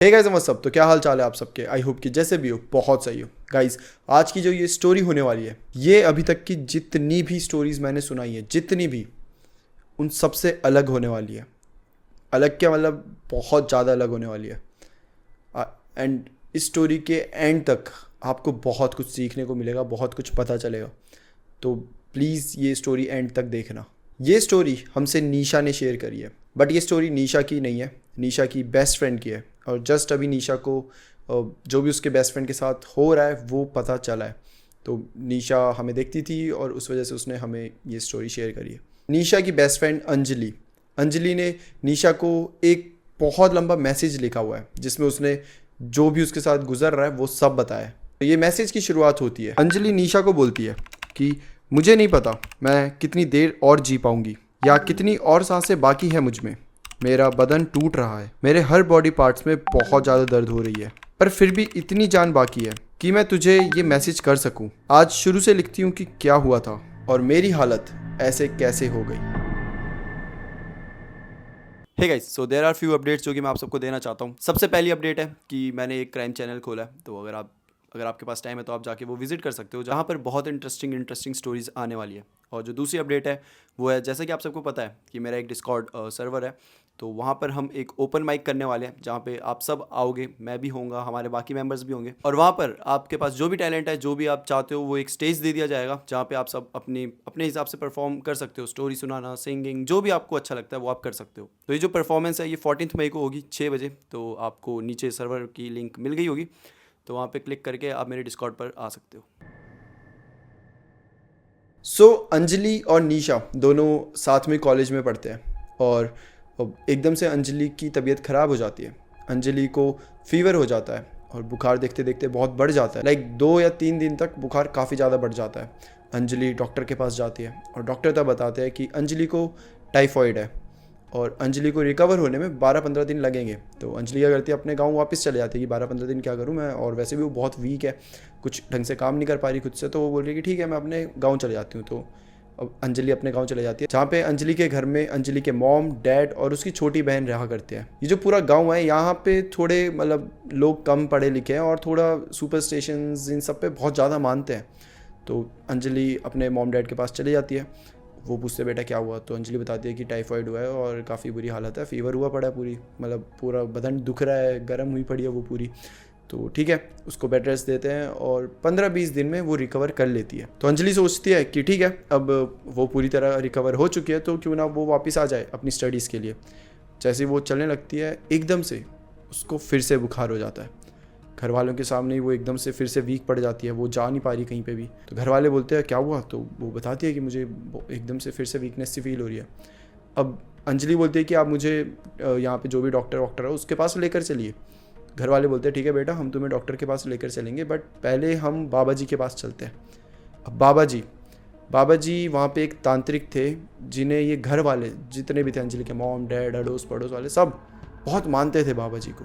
Hey guys what's up. तो क्या हाल चाल है आप सबके। आई होप कि जैसे भी हो बहुत सही हो। गाइस आज की जो ये स्टोरी होने वाली है, ये अभी तक की जितनी भी स्टोरीज मैंने सुनाई है, जितनी भी, उन सबसे अलग होने वाली है। अलग क्या मतलब, बहुत ज़्यादा अलग होने वाली है। एंड इस स्टोरी के एंड तक आपको बहुत कुछ सीखने को मिलेगा, बहुत कुछ पता चलेगा। तो प्लीज़ ये स्टोरी एंड तक देखना। ये स्टोरी हमसे निशा ने शेयर करी है, बट ये स्टोरी निशा की नहीं है, निशा की बेस्ट फ्रेंड की है। और जस्ट अभी निशा को जो भी उसके बेस्ट फ्रेंड के साथ हो रहा है वो पता चला है। तो निशा हमें देखती थी और उस वजह से उसने हमें ये स्टोरी शेयर करी है। निशा की बेस्ट फ्रेंड अंजलि, अंजलि ने निशा को एक बहुत लंबा मैसेज लिखा हुआ है जिसमें उसने जो भी उसके साथ गुजर रहा है वो सब बताया है। तो ये मैसेज की शुरुआत होती है, अंजलि निशा को बोलती है कि मुझे नहीं पता मैं कितनी देर और जी पाऊंगी या कितनी और सांसें बाकी है मुझ में। मेरा बदन टूट रहा है, मेरे हर बॉडी पार्ट्स में बहुत ज़्यादा दर्द हो रही है, पर फिर भी इतनी जान बाकी है कि मैं तुझे ये मैसेज कर सकूं। आज शुरू से लिखती हूँ कि क्या हुआ था और मेरी हालत ऐसे कैसे हो गई। Hey guys, so there are few updates जो कि मैं आप सबको देना चाहता हूँ। सबसे पहली अपडेट है कि मैंने एक क्राइम चैनल खोला है। तो अगर आपके पास टाइम है तो आप जाके वो विजिट कर सकते हो, जहाँ पर बहुत इंटरेस्टिंग स्टोरीज आने वाली है। और जो दूसरी अपडेट है वो है, जैसे कि आप सबको पता है कि मेरा एक डिस्कॉर्ड सर्वर है, तो वहाँ पर हम एक ओपन माइक करने वाले हैं जहाँ पे आप सब आओगे, मैं भी होऊंगा, हमारे बाकी मेंबर्स भी होंगे। और वहाँ पर आपके पास जो भी टैलेंट है, जो भी आप चाहते हो, वो एक स्टेज दे दिया जाएगा जहाँ पे आप सब अपने हिसाब से परफॉर्म कर सकते हो। स्टोरी सुनाना, सिंगिंग, जो भी आपको अच्छा लगता है वो आप कर सकते हो। तो ये जो परफॉर्मेंस है ये 14 मई को होगी 6 बजे। तो आपको नीचे सर्वर की लिंक मिल गई होगी, तो वहाँ पे क्लिक करके आप मेरे डिस्कॉर्ड पर आ सकते हो। अंजलि और निशा दोनों साथ में कॉलेज में पढ़ते हैं और एकदम से अंजलि की तबीयत ख़राब हो जाती है। अंजलि को फीवर हो जाता है और बुखार देखते देखते बहुत बढ़ जाता है। लाइक 2 या 3 दिन तक बुखार काफ़ी ज़्यादा बढ़ जाता है। अंजलि डॉक्टर के पास जाती है और डॉक्टर तब बताते हैं कि अंजलि को टाइफॉइड है और अंजलि को रिकवर होने में 12-15 दिन लगेंगे। तो अंजलि क्या करती है, अपने गांव वापस चले जाती है कि 12-15 दिन क्या करूं मैं, और वैसे भी वो बहुत वीक है, कुछ ढंग से काम नहीं कर पा रही खुद से। तो वो बोल रही है कि ठीक है मैं अपने गांव चले जाती हूँ। तो अब अंजलि अपने गांव चले जाती है, जहाँ पे अंजलि के घर में अंजलि के मॉम, डैड और उसकी छोटी बहन रहा करते हैं। ये जो पूरा गांव है, यहाँ पे थोड़े मतलब लोग कम पढ़े लिखे हैं और थोड़ा सुपरस्टिशंस इन सब पे बहुत ज़्यादा मानते हैं। तो अंजलि अपने मॉम डैड के पास चली जाती है। वो पूछते बेटा क्या हुआ, तो अंजलि बताती है कि टाइफाइड हुआ है और काफ़ी बुरी हालत है, फीवर हुआ पड़ा है, पूरी मतलब पूरा बदन दुख रहा है, गर्म हुई पड़ी है वो पूरी। तो ठीक है, उसको बेड रेस्ट देते हैं और 15-20 दिन में वो रिकवर कर लेती है। तो अंजलि सोचती है कि ठीक है अब वो पूरी तरह रिकवर हो चुकी है तो क्यों ना वो वापस आ जाए अपनी स्टडीज़ के लिए। जैसे वो चलने लगती है, एकदम से उसको फिर से बुखार हो जाता है। घर वालों के सामने ही वो एकदम से फिर से वीक पड़ जाती है, वो जा नहीं पा रही कहीं पे भी। तो घर वाले बोलते हैं क्या हुआ, तो वो बताती है कि मुझे एकदम से फिर से वीकनेस सी फील हो रही है। अब अंजलि बोलती है कि आप मुझे यहाँ पे जो भी डॉक्टर है उसके पास लेकर चलिए। घर वाले बोलते हैं ठीक है बेटा, हम तुम्हें डॉक्टर के पास लेकर चलेंगे, बट पहले हम बाबा जी के पास चलते हैं। अब बाबा जी वहाँ पे एक तांत्रिक थे जिन्हें ये घर वाले जितने भी थे, अंजलि के मॉम डैड अड़ोस पड़ोस वाले सब बहुत मानते थे बाबा जी को।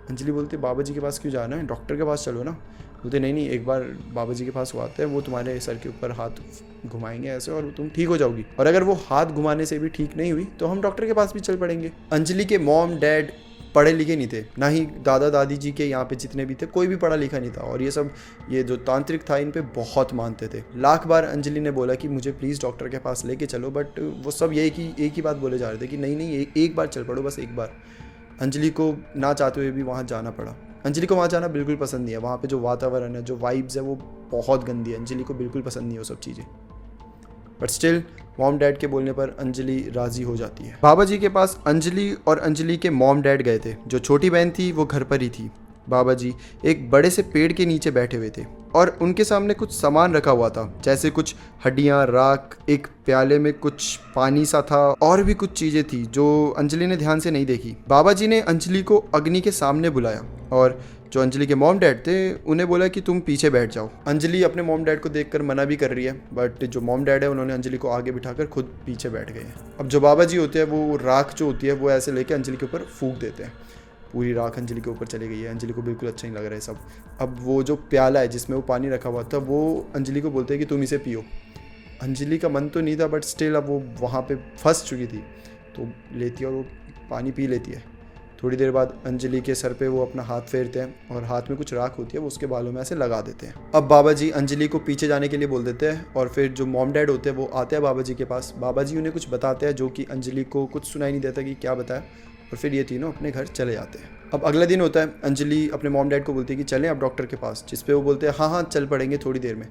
अंजलि बोलती बाबा जी के पास क्यों जाना है, डॉक्टर के पास चलो ना। बोलते नहीं, एक बार बाबा जी के पास वो आते हैं, वो तुम्हारे सर के ऊपर हाथ घुमाएंगे ऐसे और तुम ठीक हो जाओगी, और अगर वो हाथ घुमाने से भी ठीक नहीं हुई तो हम डॉक्टर के पास भी चल पड़ेंगे। अंजलि के मॉम डैड पढ़े लिखे नहीं थे, ना ही दादा दादी जी के यहाँ पे जितने भी थे कोई भी पढ़ा लिखा नहीं था, और ये जो तांत्रिक था इन पे बहुत मानते थे। लाख बार अंजलि ने बोला कि मुझे प्लीज़ डॉक्टर के पास लेके चलो, बट वो सब एक ही बात बोले जा रहे थे कि नहीं एक बार चल पड़ो, बस एक बार। अंजलि को ना चाहते हुए भी वहाँ जाना पड़ा। अंजलि को वहाँ जाना बिल्कुल पसंद नहीं है, वहाँ पे जो वातावरण है, जो वाइब्स है वो बहुत गंदी है, अंजलि को बिल्कुल पसंद नहीं है वो सब चीज़ें। बट स्टिल मॉम डैड के बोलने पर अंजलि राज़ी हो जाती है। बाबा जी के पास अंजलि और अंजलि के मॉम डैड गए थे। जो छोटी बहन थी वो घर पर ही थी। बाबा जी एक बड़े से पेड़ के नीचे बैठे हुए थे और उनके सामने कुछ सामान रखा हुआ था, जैसे कुछ हड्डियां, राख, एक प्याले में कुछ पानी सा था और भी कुछ चीजें थी जो अंजलि ने ध्यान से नहीं देखी। बाबा जी ने अंजलि को अग्नि के सामने बुलाया और जो अंजलि के मॉम डैड थे उन्हें बोला कि तुम पीछे बैठ जाओ। अंजलि अपने मॉम डैड को देखकर मना भी कर रही है, बट जो मॉम डैड है उन्होंने अंजलि को आगे बिठाकर खुद पीछे बैठ गए हैं। अब जो बाबा जी होते हैं वो राख जो होती है वो ऐसे लेके अंजलि के ऊपर फूंक देते हैं। पूरी राख अंजलि के ऊपर चली गई है। अंजलि को बिल्कुल अच्छा नहीं लग रहा है सब। अब वो जो प्याला है जिसमें वो पानी रखा हुआ था वो अंजलि को बोलते हैं कि तुम इसे पियो। अंजलि का मन तो नहीं था, बट स्टिल अब वो वहाँ पे फंस चुकी थी तो लेती है और वो पानी पी लेती है। थोड़ी देर बाद अंजलि के सर पे वो अपना हाथ फेरते हैं और हाथ में कुछ राख होती है वो उसके बालों में ऐसे लगा देते हैं। अब बाबा जी अंजलि को पीछे जाने के लिए बोल देते हैं और फिर जो मॉम डैड होते हैं वो आते हैं बाबा जी के पास। बाबा जी उन्हें कुछ बताते हैं जो कि अंजलि को कुछ सुनाई नहीं देता कि क्या बताया, और फिर ये तीनों अपने घर चले जाते हैं। अब अगला दिन होता है, अंजलि अपने मॉम डैड को बोलती है कि चलें अब डॉक्टर के पास, जिस पे वो बोलते हैं हाँ हाँ चल पड़ेंगे थोड़ी देर में।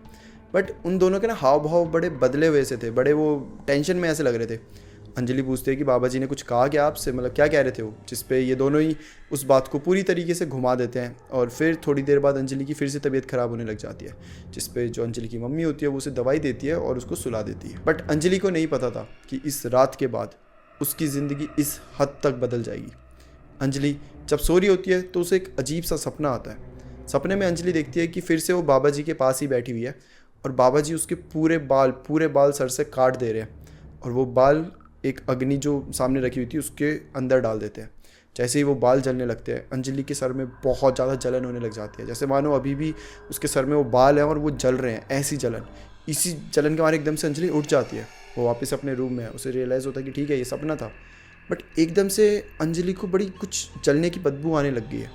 बट उन दोनों के ना हाव भाव बड़े बदले हुए से थे, बड़े वो टेंशन में ऐसे लग रहे थे। अंजलि पूछती है कि बाबा जी ने कुछ कहा क्या आपसे, मतलब क्या कह रहे थे वो, जिस पे ये दोनों ही उस बात को पूरी तरीके से घुमा देते हैं। और फिर थोड़ी देर बाद अंजलि की फिर से तबीयत ख़राब होने लग जाती है, जिस पे जो अंजलि की मम्मी होती है वो उसे दवाई देती है और उसको सुला देती है। बट अंजलि को नहीं पता था कि इस रात के बाद उसकी ज़िंदगी इस हद तक बदल जाएगी। अंजलि जब सो रही होती है तो उसे एक अजीब सा सपना आता है। सपने में अंजलि देखती है कि फिर से वो बाबा जी के पास ही बैठी हुई है और बाबा जी उसके पूरे बाल सर से काट दे रहे हैं और वो बाल एक अग्नि जो सामने रखी हुई थी उसके अंदर डाल देते हैं। जैसे ही वो बाल जलने लगते हैं अंजलि के सर में बहुत ज़्यादा जलन होने लग जाती है, जैसे मानो अभी भी उसके सर में वो बाल हैं और वो जल रहे हैं, ऐसी जलन। इसी जलन के मारे एकदम से अंजलि उठ जाती है, वो वापस अपने रूम में है। उसे रियलाइज़ होता है कि ठीक है ये सपना था। बट एकदम से अंजलि को बड़ी कुछ जलने की बदबू आने लग गई है।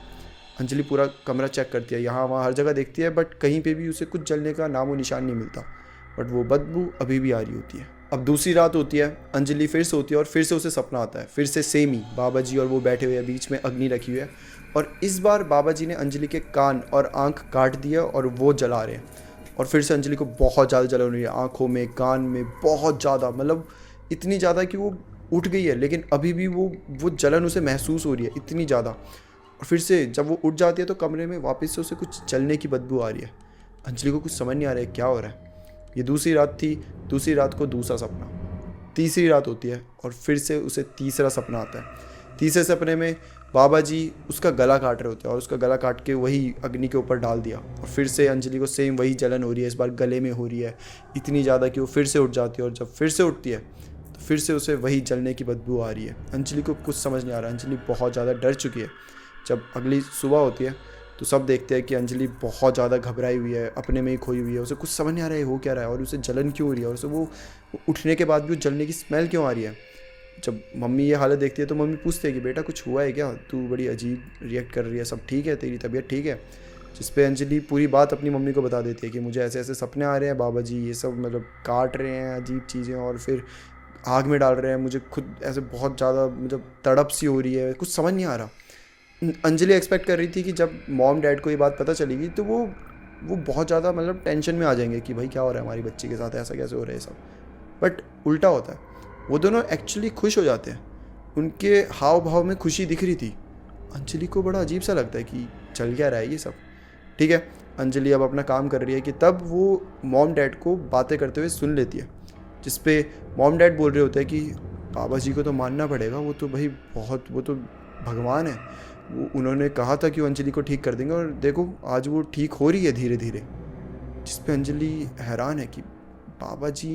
अंजलि पूरा कमरा चेक करती है, यहाँ वहाँ हर जगह देखती है, बट कहीं पे भी उसे कुछ जलने का नामो निशान नहीं मिलता। बट वो बदबू अभी भी आ रही होती है। अब दूसरी रात होती है, अंजलि फिर से होती है और फिर से उसे सपना आता है, फिर से सेम ही बाबा जी और वो बैठे हुए हैं, बीच में अग्नि रखी हुई है और इस बार बाबा जी ने अंजलि के कान और आँख काट दिया और वो जला रहे हैं। और फिर से अंजलि को बहुत ज़्यादा जलन हो रही है, आँखों में, कान में, बहुत ज़्यादा, मतलब इतनी ज़्यादा कि वो उठ गई है लेकिन अभी भी वो जलन उसे महसूस हो रही है इतनी ज़्यादा। और फिर से जब वो उठ जाती है तो कमरे में वापस से उसे कुछ जलने की बदबू आ रही है। अंजलि को कुछ समझ नहीं आ रहा है क्या हो रहा है। ये दूसरी रात थी, दूसरी रात को दूसरा सपना, तीसरी रात होती है और फिर से उसे तीसरा सपना आता है। तीसरे सपने में बाबा जी उसका गला काट रहे होते हैं और उसका गला काट के वही अग्नि के ऊपर डाल दिया और फिर से अंजलि को सेम वही जलन हो रही है, इस बार गले में हो रही है इतनी ज़्यादा कि वो फिर से उठ जाती है और जब फिर से उठती है तो फिर से उसे वही जलने की बदबू आ रही है। अंजलि को कुछ समझ नहीं आ रहा, अंजलि बहुत ज़्यादा डर चुकी है। जब अगली सुबह होती है तो सब देखते हैं कि अंजलि बहुत ज़्यादा घबराई हुई है, अपने में ही खोई हुई है, उसे कुछ समझ नहीं आ रहा है हो क्या रहा है और उसे जलन क्यों हो रही है और उसे वो उठने के बाद भी वो जलने की स्मेल क्यों आ रही है। जब मम्मी ये हालत देखती है तो मम्मी पूछती है कि बेटा कुछ हुआ है क्या, तू बड़ी अजीब रिएक्ट कर रही है, सब ठीक है, तेरी तबीयत ठीक है। जिस पे अंजलि पूरी बात अपनी मम्मी को बता देती है कि मुझे ऐसे ऐसे सपने आ रहे हैं, बाबा जी ये सब मतलब काट रहे हैं अजीब चीज़ें और फिर आग में डाल रहे हैं, मुझे खुद ऐसे बहुत ज़्यादा मतलब तड़प सी हो रही है, कुछ समझ नहीं आ रहा। अंजलि एक्सपेक्ट कर रही थी कि जब मॉम डैड को ये बात पता चलेगी तो वो बहुत ज़्यादा मतलब टेंशन में आ जाएंगे कि भाई क्या हो रहा है हमारी बच्ची के साथ, ऐसा कैसे हो रहा है सब। बट उल्टा होता है, वो दोनों एक्चुअली खुश हो जाते हैं, उनके हाव भाव में खुशी दिख रही थी। अंजलि को बड़ा अजीब सा लगता है कि चल क्या रहा है ये सब। ठीक है, अंजलि अब अपना काम कर रही है कि तब वो मॉम डैड को बातें करते हुए सुन लेती है, जिस पे मॉम डैड बोल रहे होते हैं कि बाबा जी को तो मानना पड़ेगा, वो तो भाई बहुत, वो तो भगवान है, वो उन्होंने कहा था कि वो अंजलि को ठीक कर देंगे और देखो आज वो ठीक हो रही है धीरे धीरे। जिस पे अंजलि हैरान है कि बाबा जी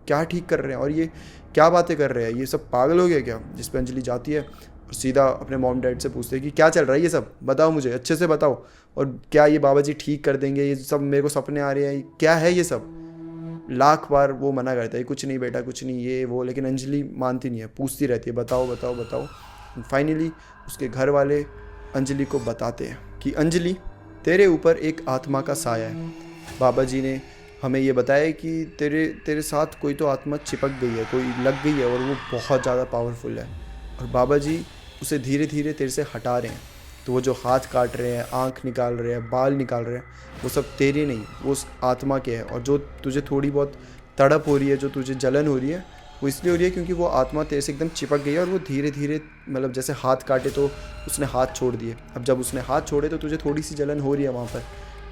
क्या ठीक कर रहे हैं और ये क्या बातें कर रहे हैं, ये सब पागल हो गया क्या। जिस पे अंजलि जाती है और सीधा अपने मॉम डैड से पूछते हैं कि क्या चल रहा है ये सब, बताओ मुझे अच्छे से बताओ, और क्या ये बाबा जी ठीक कर देंगे, ये सब मेरे को सपने आ रहे हैं, क्या है ये सब। लाख बार वो मना करता है कुछ नहीं बेटा कुछ नहीं ये वो, लेकिन अंजलि मानती नहीं है, पूछती रहती है बताओ बताओ बताओ। फाइनली उसके घर वाले अंजलि को बताते हैं कि अंजलि तेरे ऊपर एक आत्मा का साया है, बाबा जी ने हमें ये बताया कि तेरे साथ कोई तो आत्मा चिपक गई है, कोई लग गई है और वो बहुत ज़्यादा पावरफुल है और बाबा जी उसे धीरे धीरे तेरे से हटा रहे हैं। तो वो जो हाथ काट रहे हैं, आँख निकाल रहे हैं, बाल निकाल रहे हैं, वो सब तेरे नहीं, वो उस आत्मा के है। और जो तुझे थोड़ी बहुत तड़प हो रही है, जो तुझे जलन हो रही है, वो इसलिए हो रही है क्योंकि वो आत्मा तेरे से एकदम चिपक गई है और वो धीरे धीरे मतलब जैसे हाथ काटे तो उसने हाथ छोड़ दिए, अब जब उसने हाथ छोड़े तो तुझे थोड़ी सी जलन हो रही है वहाँ पर,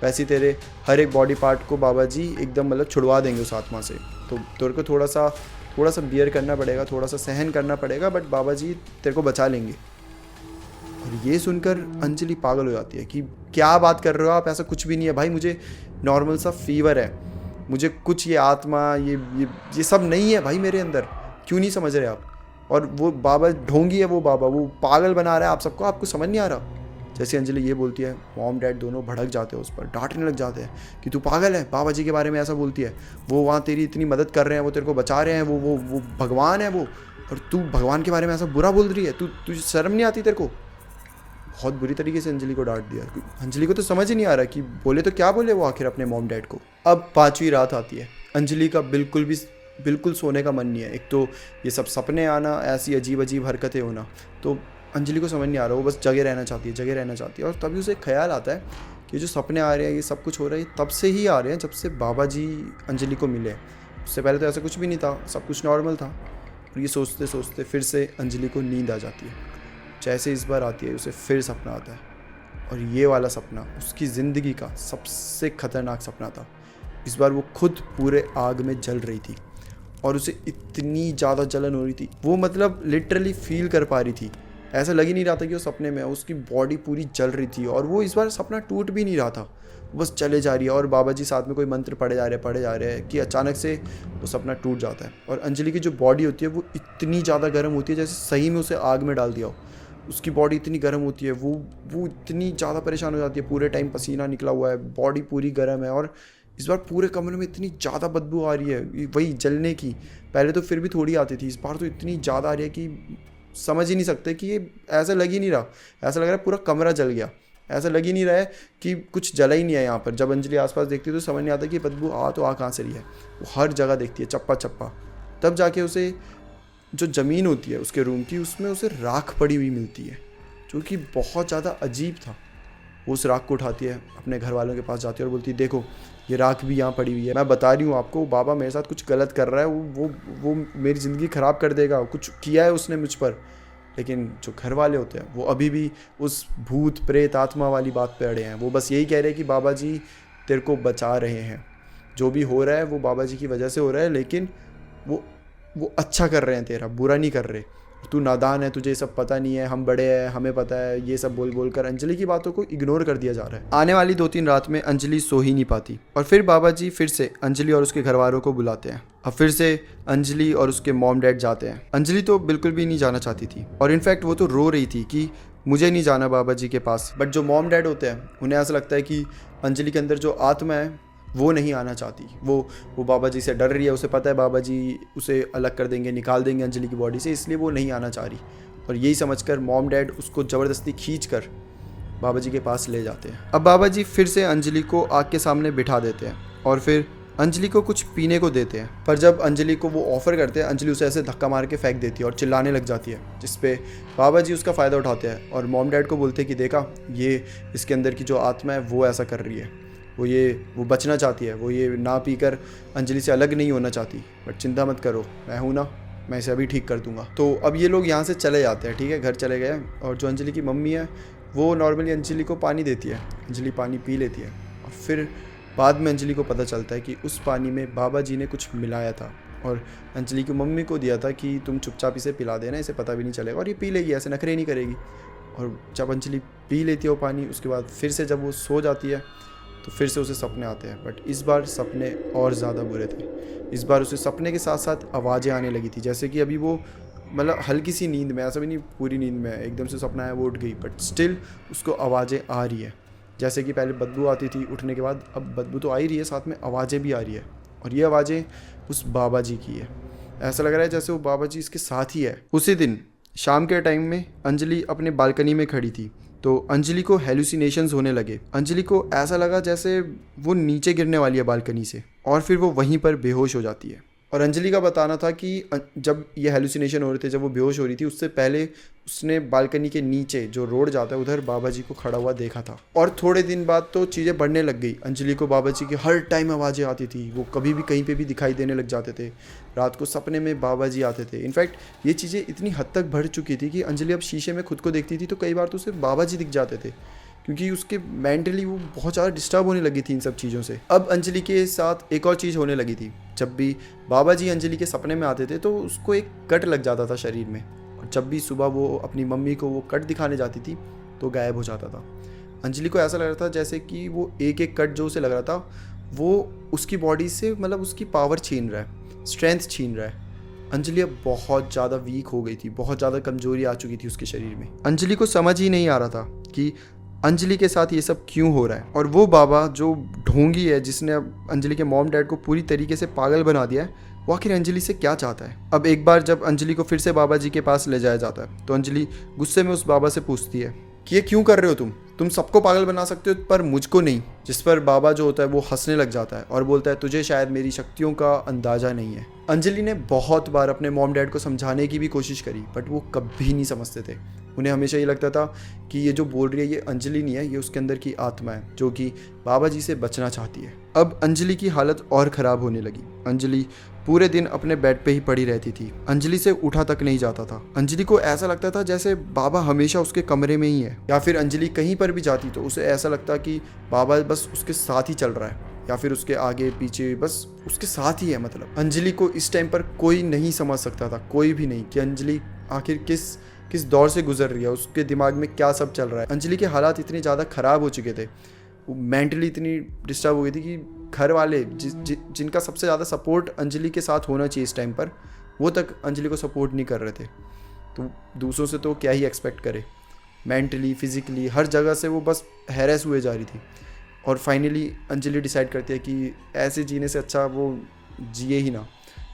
वैसे ही तेरे हर एक बॉडी पार्ट को बाबा जी एकदम मतलब छुड़वा देंगे उस आत्मा से। तो तेरे को थोड़ा सा बियर करना पड़ेगा, थोड़ा सा सहन करना पड़ेगा, बट बाबा जी तेरे को बचा लेंगे। और ये सुनकर अंजलि पागल हो जाती है कि क्या बात कर रहे हो आप, ऐसा कुछ भी नहीं है भाई, मुझे नॉर्मल सा फीवर है, मुझे कुछ ये आत्मा ये सब नहीं है भाई मेरे अंदर, क्यों नहीं समझ रहे आप। और वो बाबा ढोंगी है, वो बाबा वो पागल बना रहा है आप सबको, आपको समझ नहीं आ रहा। जैसे अंजलि ये बोलती है मॉम डैड दोनों भड़क जाते हैं उस पर, डांटने लग जाते हैं कि तू पागल है, बाबा जी के बारे में ऐसा बोलती है, वो वहाँ तेरी इतनी मदद कर रहे हैं, वो तेरे को बचा रहे हैं, वो भगवान है वो, और तू भगवान के बारे में ऐसा बुरा बोल रही है, तुझे शर्म नहीं आती तेरे को। बहुत बुरी तरीके से अंजलि को डांट दिया। अंजलि को तो समझ ही नहीं आ रहा कि बोले तो क्या बोले वो आखिर अपने मॉम डैड को। अब 5वीं रात आती है, अंजलि का बिल्कुल सोने का मन नहीं है। एक तो ये सब सपने आना, ऐसी अजीब अजीब हरकतें होना, तो अंजलि को समझ नहीं आ रहा, वो बस जगह रहना चाहती है। और तभी उसे ख्याल आता है कि जो सपने आ रहे हैं, ये सब कुछ हो रहा है, तब से ही आ रहे हैं जब से बाबा जी अंजलि को मिले। उससे पहले तो ऐसा कुछ भी नहीं था, सब कुछ नॉर्मल था। और ये सोचते सोचते फिर से अंजलि को नींद आ जाती है। जैसे इस बार आती है, उसे फिर सपना आता है, और ये वाला सपना उसकी ज़िंदगी का सबसे ख़तरनाक सपना था। इस बार वो खुद पूरे आग में जल रही थी, और उसे इतनी ज़्यादा जलन हो रही थी, वो मतलब लिटरली फील कर पा रही थी। ऐसा लग ही नहीं रहा था कि वो सपने में है, उसकी बॉडी पूरी जल रही थी। और वो इस बार सपना टूट भी नहीं रहा था, बस चले जा रही है, और बाबा जी साथ में कोई मंत्र पढ़े जा रहे हैं कि अचानक से वो सपना टूट जाता है। और अंजलि की जो बॉडी होती है वो इतनी ज़्यादा गर्म होती है, जैसे सही में उसे आग में डाल दिया हो। उसकी बॉडी इतनी गर्म होती है, वो इतनी ज़्यादा परेशान हो जाती है, पूरे टाइम पसीना निकला हुआ है, बॉडी पूरी गर्म है। और इस बार पूरे कमरे में इतनी ज़्यादा बदबू आ रही है, वही जलने की। पहले तो फिर भी थोड़ी आती थी, इस बार तो इतनी ज़्यादा आ रही है कि समझ ही नहीं सकते कि ये, ऐसा लग ही नहीं रहा, ऐसा लग रहा है पूरा कमरा जल गया। ऐसा लग ही नहीं रहा है कि कुछ जला ही नहीं है यहाँ पर। जब अंजलि आसपास देखती है तो समझ नहीं आता कि बदबू आ कहाँ से रही है। वो हर जगह देखती है, चप्पा चप्पा। तब जाके उसे जो ज़मीन होती है उसके रूम की, उसमें उसे राख पड़ी हुई मिलती है, जो कि बहुत ज़्यादा अजीब था। वो उस राख को उठाती है, अपने घर वालों के पास जाती है और बोलती है, देखो ये राख भी यहाँ पड़ी हुई है, मैं बता रही हूँ आपको, बाबा मेरे साथ कुछ गलत कर रहा है, वो मेरी ज़िंदगी ख़राब कर देगा, कुछ किया है उसने मुझ पर। लेकिन जो घर वाले होते हैं वो अभी भी उस भूत प्रेत आत्मा वाली बात पे अड़े हैं। वो बस यही कह रहे हैं कि बाबा जी तेरे को बचा रहे हैं, जो भी हो रहा है वो बाबा जी की वजह से हो रहा है, लेकिन वो अच्छा कर रहे हैं, तेरा बुरा नहीं कर रहे। तू नादान है, तुझे सब पता नहीं है, हम बड़े हैं, हमें पता है, ये सब बोल कर अंजलि की बातों को इग्नोर कर दिया जा रहा है। आने वाली 2-3 रात में अंजलि सो ही नहीं पाती, और फिर बाबा जी फिर से अंजलि और उसके घर वालों को बुलाते हैं। अब फिर से अंजलि और उसके मॉम डैड जाते हैं। अंजलि तो बिल्कुल भी नहीं जाना चाहती थी, और इनफैक्ट वो तो रो रही थी कि मुझे नहीं जाना बाबा जी के पास। बट जो मॉम डैड होते हैं उन्हें ऐसा लगता है कि अंजलि के अंदर जो आत्मा है वो नहीं आना चाहती। वो बाबा जी से डर रही है, उसे पता है बाबा जी उसे अलग कर देंगे, निकाल देंगे अंजलि की बॉडी से, इसलिए वो नहीं आना चाह रही। और यही समझकर मॉम डैड उसको ज़बरदस्ती खींच कर बाबा जी के पास ले जाते हैं। अब बाबा जी फिर से अंजलि को आग के सामने बिठा देते हैं, और फिर अंजलि को कुछ पीने को देते हैं। पर जब अंजलि को वो ऑफ़र करते हैं, अंजलि उसे ऐसे धक्का मार के फेंक देती है और चिल्लाने लग जाती है, जिस पे बाबा जी उसका फ़ायदा उठाते हैं और मॉम डैड को बोलते हैं कि देखा, ये इसके अंदर की जो आत्मा है वो ऐसा कर रही है, वो बचना चाहती है, वो ये ना पीकर अंजलि से अलग नहीं होना चाहती। बट चिंता मत करो, मैं हूँ ना, मैं इसे अभी ठीक कर दूंगा। तो अब ये लोग यहाँ से चले जाते हैं, ठीक है, घर चले गए। और जो अंजलि की मम्मी है वो नॉर्मली अंजलि को पानी देती है, अंजलि पानी पी लेती है। और फिर बाद में अंजलि को पता चलता है कि उस पानी में बाबा जी ने कुछ मिलाया था, और अंजलि की मम्मी को दिया था कि तुम चुपचाप इसे पिला देना, इसे पता भी नहीं चलेगा, और ये पी लेगी, ऐसे नखरे नहीं करेगी। और जब अंजलि पी लेती है वो पानी, उसके बाद फिर से जब वो सो जाती है तो फिर से उसे सपने आते हैं। बट इस बार सपने और ज़्यादा बुरे थे। इस बार उसे सपने के साथ साथ आवाज़ें आने लगी थी, जैसे कि अभी वो मतलब हल्की सी नींद में, ऐसा भी नहीं पूरी नींद में एकदम से सपना आया वो उठ गई, बट स्टिल उसको आवाज़ें आ रही है। जैसे कि पहले बदबू आती थी उठने के बाद, अब बदबू तो आ ही रही है, साथ में आवाज़ें भी आ रही है। और ये आवाज़ें उस बाबा जी की है। ऐसा लग रहा है जैसे वो बाबा जी इसके साथ ही है। उसी दिन शाम के टाइम में अंजलि अपने बालकनी में खड़ी थी, तो अंजलि को हेलुसिनेशंस होने लगे। अंजलि को ऐसा लगा जैसे वो नीचे गिरने वाली है बालकनी से, और फिर वो वहीं पर बेहोश हो जाती है। और अंजलि का बताना था कि जब ये हेलुसिनेशन हो रहे थे, जब वो बेहोश हो रही थी, उससे पहले उसने बालकनी के नीचे जो रोड जाता है उधर बाबा जी को खड़ा हुआ देखा था। और थोड़े दिन बाद तो चीज़ें बढ़ने लग गई। अंजलि को बाबा जी की हर टाइम आवाज़ें आती थी, वो कभी भी कहीं पे भी दिखाई देने लग जाते थे। रात को सपने में बाबा जी आते थे। इनफैक्ट ये चीज़ें इतनी हद तक बढ़ चुकी थी कि अंजलि अब शीशे में खुद को देखती थी तो कई बार तो उसे बाबा जी दिख जाते थे, क्योंकि उसके मेंटली वो बहुत ज़्यादा डिस्टर्ब होने लगी थी इन सब चीज़ों से। अब अंजलि के साथ एक और चीज़ होने लगी थी। जब भी बाबा जी अंजलि के सपने में आते थे तो उसको एक कट लग जाता था शरीर में, और जब भी सुबह वो अपनी मम्मी को वो कट दिखाने जाती थी तो गायब हो जाता था। अंजलि को ऐसा लग रहा था जैसे कि वो एक एक कट जो उसे लग रहा था वो उसकी बॉडी से मतलब उसकी पावर छीन रहा है, स्ट्रेंथ छीन रहा है। अंजलि अब बहुत ज़्यादा वीक हो गई थी, बहुत ज़्यादा कमजोरी आ चुकी थी उसके शरीर में। अंजलि को समझ ही नहीं आ रहा था कि अंजलि के साथ ये सब क्यों हो रहा है, और वो बाबा जो ढोंगी है जिसने अब अंजलि के मॉम डैड को पूरी तरीके से पागल बना दिया है, वो आखिर अंजलि से क्या चाहता है। अब एक बार जब अंजलि को फिर से बाबा जी के पास ले जाया जाता है तो अंजलि गुस्से में उस बाबा से पूछती है कि ये क्यों कर रहे हो तुम सबको पागल बना सकते हो पर मुझको नहीं। जिस पर बाबा जो होता है वो हंसने लग जाता है और बोलता है तुझे शायद मेरी शक्तियों का अंदाज़ा नहीं है। अंजलि ने बहुत बार अपने मॉम डैड को समझाने की भी कोशिश करी बट वो कभी नहीं समझते थे। उन्हें हमेशा ये लगता था कि ये जो बोल रही है ये अंजलि नहीं है, ये उसके अंदर की आत्मा है जो कि बाबा जी से बचना चाहती है। अब अंजलि की हालत और ख़राब होने लगी। अंजलि पूरे दिन अपने बेड पे ही पड़ी रहती थी। अंजलि से उठा तक नहीं जाता था। अंजलि को ऐसा लगता था जैसे बाबा हमेशा उसके कमरे में ही है, या फिर अंजलि कहीं पर भी जाती तो उसे ऐसा लगता कि बाबा बस उसके साथ ही चल रहा है या फिर उसके आगे पीछे बस उसके साथ ही है। मतलब अंजलि को इस टाइम पर कोई नहीं समझ सकता था, कोई भी नहीं, कि अंजलि आखिर किस दौर से गुजर रही है, उसके दिमाग में क्या सब चल रहा है। अंजलि के हालात इतने ज़्यादा ख़राब हो चुके थे, वो मेंटली इतनी डिस्टर्ब हो गई थी कि घर वाले जिनका सबसे ज़्यादा सपोर्ट अंजलि के साथ होना चाहिए इस टाइम पर, वो तक अंजलि को सपोर्ट नहीं कर रहे थे। तो दूसरों से तो क्या ही एक्सपेक्ट करे। मेंटली फिज़िकली हर जगह से वो बस हैरेस हुए जा रही थी। और फाइनली अंजलि डिसाइड करती है कि ऐसे जीने से अच्छा वो जिए ही ना।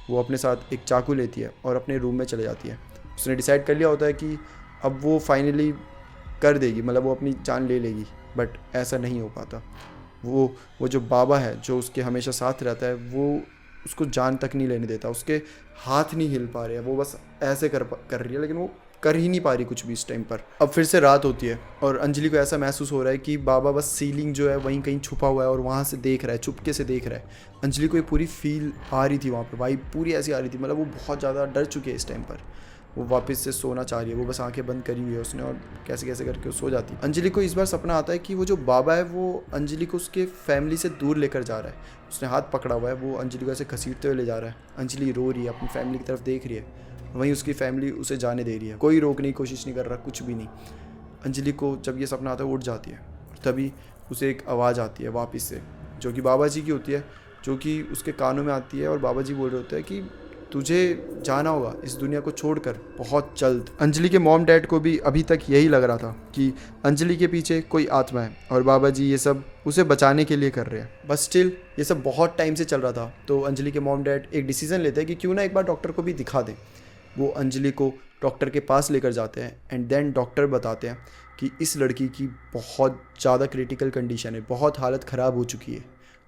वो अपने साथ एक चाकू लेती है और अपने रूम में चले जाती है। उसने डिसाइड कर लिया होता है कि अब वो फाइनली कर देगी, मतलब वो अपनी जान ले लेगी, बट ऐसा नहीं हो पाता। वो जो बाबा है जो उसके हमेशा साथ रहता है वो उसको जान तक नहीं लेने देता। उसके हाथ नहीं हिल पा रहे हैं, वो बस ऐसे कर रही है, लेकिन वो कर ही नहीं पा रही कुछ भी इस टाइम पर। अब फिर से रात होती है और अंजलि को ऐसा महसूस हो रहा है कि बाबा बस सीलिंग जो है वहीं कहीं छुपा हुआ है और वहाँ से देख रहा है, चुपके से देख रहा है। अंजलि को ये पूरी फील आ रही थी, वहाँ पर वाइब पूरी ऐसी आ रही थी, मतलब वो बहुत ज़्यादा डर चुकी है इस टाइम पर। वो वापस से सोना चाह रही है, वो बस आंखें बंद करी हुई है उसने और कैसे कैसे करके वो सो जाती है। अंजलि को इस बार सपना आता है कि वो जो बाबा है वो अंजलि को उसके फैमिली से दूर लेकर जा रहा है। उसने हाथ पकड़ा हुआ है, वो अंजलि को ऐसे घसीटते हुए ले जा रहा है। अंजलि रो रही है, अपनी फैमिली की तरफ देख रही है, वहीं उसकी फैमिली उसे जाने दे रही है। कोई रोकने की कोशिश नहीं कर रहा, कुछ भी नहीं। अंजलि को जब ये सपना आता है वो उठ जाती है और तभी उसे एक आवाज़ आती है वापस से, जो कि बाबा जी की होती है, जो कि उसके कानों में आती है और बाबा जी बोल रहे होते हैं कि तुझे जाना होगा इस दुनिया को छोड़कर बहुत जल्द। अंजलि के मॉम डैड को भी अभी तक यही लग रहा था कि अंजलि के पीछे कोई आत्मा है और बाबा जी ये सब उसे बचाने के लिए कर रहे हैं। बस स्टिल ये सब बहुत टाइम से चल रहा था, तो अंजलि के मॉम डैड एक डिसीजन लेते हैं कि क्यों ना एक बार डॉक्टर को भी दिखा दें। वो अंजलि को डॉक्टर के पास लेकर जाते हैं एंड देन डॉक्टर बताते हैं कि इस लड़की की बहुत ज़्यादा क्रिटिकल कंडीशन है, बहुत हालत ख़राब हो चुकी है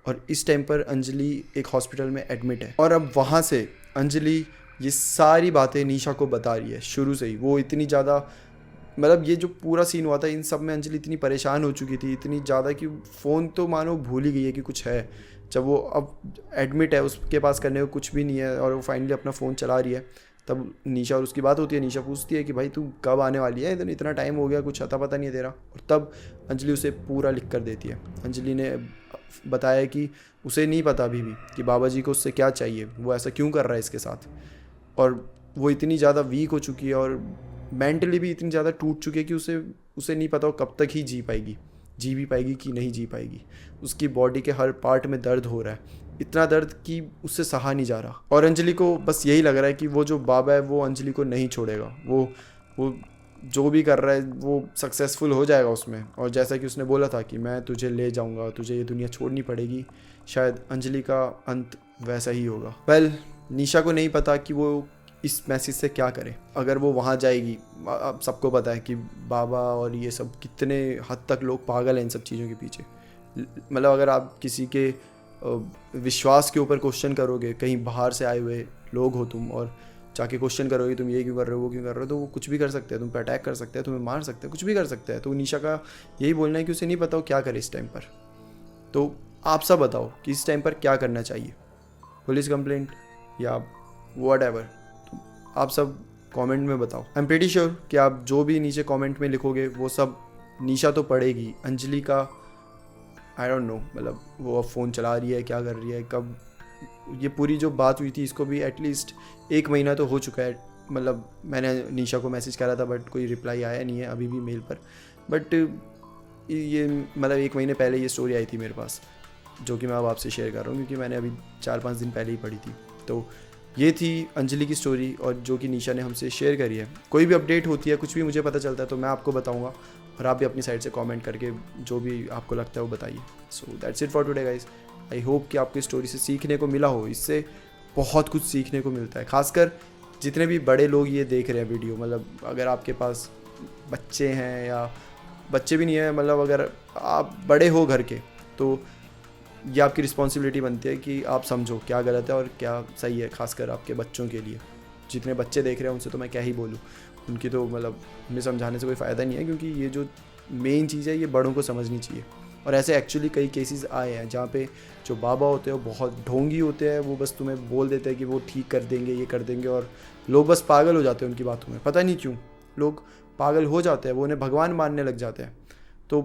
और इस टाइम पर अंजलि एक हॉस्पिटल में एडमिट है। और अब वहाँ से अंजलि ये सारी बातें निशा को बता रही है शुरू से ही। वो इतनी ज़्यादा, मतलब ये जो पूरा सीन हुआ था इन सब में अंजलि इतनी परेशान हो चुकी थी, इतनी ज़्यादा कि फ़ोन तो मानो भूल ही गई है कि कुछ है। जब वो अब एडमिट है, उसके पास करने को कुछ भी नहीं है और वो फाइनली अपना फ़ोन चला रही है, तब निशा और उसकी बात होती है। निशा पूछती है कि भाई तू कब आने वाली है, इतना टाइम हो गया, कुछ अता पता नहीं है तेरा। और तब अंजलि उसे पूरा लिख कर देती है। अंजलि ने बताया कि उसे नहीं पता अभी भी कि बाबा जी को उससे क्या चाहिए, वो ऐसा क्यों कर रहा है इसके साथ। और वो इतनी ज़्यादा वीक हो चुकी है और मेंटली भी इतनी ज़्यादा टूट चुकी है कि उसे नहीं पता वो कब तक ही जी भी पाएगी कि नहीं जी पाएगी। उसकी बॉडी के हर पार्ट में दर्द हो रहा है, इतना दर्द कि उससे सहा नहीं जा रहा। और अंजलि को बस यही लग रहा है कि वो जो बाबा है वो अंजलि को नहीं छोड़ेगा, वो जो भी कर रहा है वो सक्सेसफुल हो जाएगा उसमें। और जैसा कि उसने बोला था कि मैं तुझे ले जाऊंगा, तुझे ये दुनिया छोड़नी पड़ेगी, शायद अंजलि का अंत वैसा ही होगा। वेल, निशा को नहीं पता कि वो इस मैसेज से क्या करे। अगर वो वहाँ जाएगी, अब सबको पता है कि बाबा और ये सब कितने हद तक लोग पागल हैं इन सब चीज़ों के पीछे। मतलब अगर आप किसी के विश्वास के ऊपर क्वेश्चन करोगे, कहीं बाहर से आए हुए लोग हो तुम और जाके क्वेश्चन करोगे तुम ये क्यों कर रहे हो, वो क्यों कर रहे हो, तो वो कुछ भी कर सकते हैं, तुम पे अटैक कर सकते हैं, तुम्हें मार सकते हैं, कुछ भी कर सकते हैं। तो निशा का यही बोलना है कि उसे नहीं पता वो क्या करे इस टाइम पर। तो आप सब बताओ कि इस टाइम पर क्या करना चाहिए, पुलिस कंप्लेंट या व्हाटएवर, तो आप सब कमेंट में बताओ। आई एम प्रीटी श्योर कि आप जो भी नीचे कमेंट में लिखोगे वो सब निशा तो पढ़ेगी। अंजलि का आई डोंट नो, मतलब वो अब फ़ोन चला रही है, क्या कर रही है, कब ये पूरी जो बात हुई थी इसको भी एटलीस्ट 1 महीना तो हो चुका है। मतलब मैंने निशा को मैसेज करा था बट कोई रिप्लाई आया नहीं है अभी भी मेल पर। बट ये मतलब 1 महीने पहले ये स्टोरी आई थी मेरे पास, जो कि मैं अब आपसे शेयर कर रहा हूँ क्योंकि मैंने अभी 4-5 दिन पहले ही पढ़ी थी। तो ये थी अंजलि की स्टोरी और जो कि निशा ने हमसे शेयर करी है। कोई भी अपडेट होती है, कुछ भी मुझे पता चलता है तो मैं आपको बताऊँगा और आप भी अपनी साइड से कमेंट करके जो भी आपको लगता है वो बताइए। So that's it for today guys. I hope कि आपको इस स्टोरी से सीखने को मिला हो। इससे बहुत कुछ सीखने को मिलता है, खासकर जितने भी बड़े लोग ये देख रहे हैं वीडियो। मतलब अगर आपके पास बच्चे हैं या बच्चे भी नहीं है, मतलब अगर आप बड़े हो घर के तो ये आपकी रिस्पॉन्सिबिलिटी बनती है कि आप समझो क्या गलत है और क्या सही है, खासकर आपके बच्चों के लिए। जितने बच्चे देख रहे हैं उनसे तो मैं क्या ही बोलूँ, उनकी तो मतलब उन्हें समझाने से कोई फ़ायदा नहीं है, क्योंकि ये जो मेन चीज़ है ये बड़ों को समझनी चाहिए। और ऐसे एक्चुअली कई केसेस आए हैं जहाँ पे जो बाबा होते हैं वो बहुत ढोंगी होते हैं, वो बस तुम्हें बोल देते हैं कि वो ठीक कर देंगे, ये कर देंगे, और लोग बस पागल हो जाते हैं उनकी बातों में। पता नहीं क्यों लोग पागल हो जाते हैं, वो उन्हें भगवान मानने लग जाते हैं। तो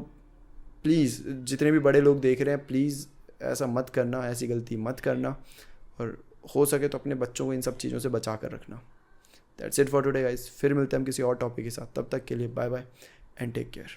प्लीज़ जितने भी बड़े लोग देख रहे हैं, प्लीज़ ऐसा मत करना, ऐसी गलती मत करना, और हो सके तो अपने बच्चों को इन सब चीज़ों से बचा कर रखना। That's it for today guys, फिर मिलते हैं हम किसी और टॉपिक के साथ। तब तक के लिए bye bye and take care.